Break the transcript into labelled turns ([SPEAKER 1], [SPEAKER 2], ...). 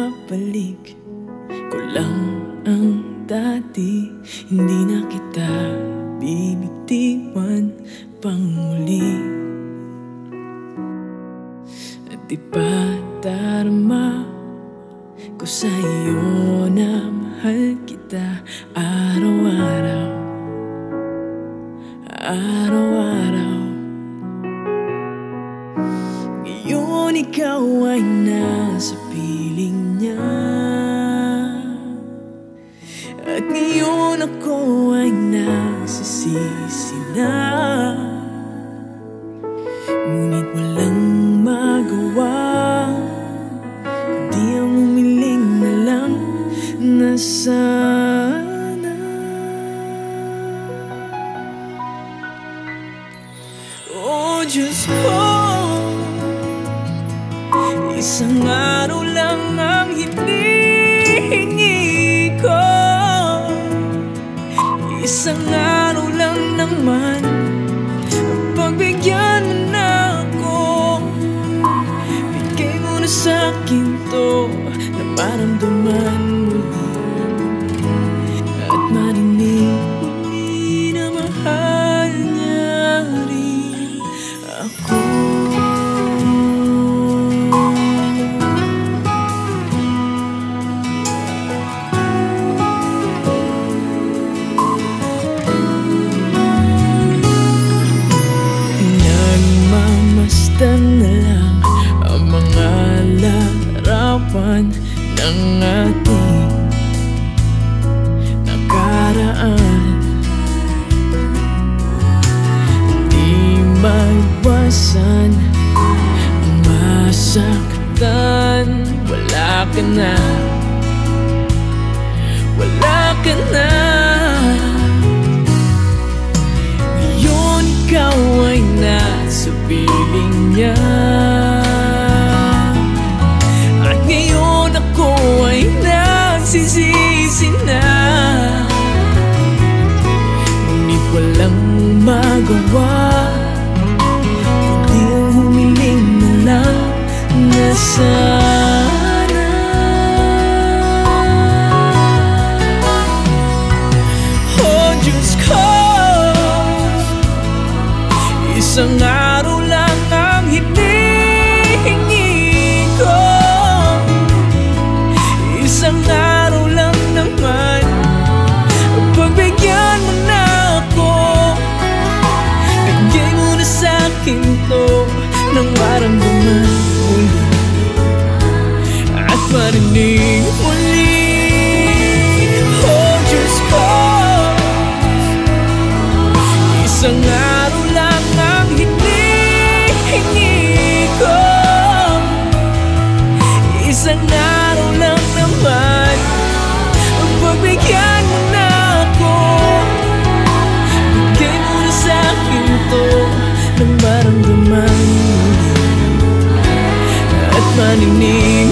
[SPEAKER 1] ibabalik ko lang ang dati. Hindi na kita bibitiwan pang muli. At di pa darma ko sa iyo na mahal kita araw-araw, araw-araw. Ngayon ikaw ay nasa piling niya, at ngayon ako ay nagsisisi na. Ngunit walang magawa kundi ang umiling na lang na sana. Oh Diyos ko, isang araw lang ang hinihingi ko. Isang araw lang naman, pagbigyan mo na ako. Bigay mo na sa'kin to na maramdaman muli, at marinig muli na mahal niya rin ako. Nagmamasdan na lang ang mga larawan ng ating nakaraan. Di maiwasan ang masaktan. Wala ka na, wala ka na. Ngayon ikaw ay nasa piling niya, at ngayon ako ay nagsisisi na. Ngunit walang magawa kundi ang humiling na lang na sana. Oh Diyos ko, isang araw lang ang hinihingi ko. Isang araw lang naman, pagbigyan mo na ako. Bigay mo na sa'kin to nang maramdaman muli, at marinig muli. Oh Diyos ko, isang araw lang ang hinihingi ko. Isang araw lang naman, pagbigyan mo na ako. Bigay mo na sa'kin to nang maramdaman muli, at marinig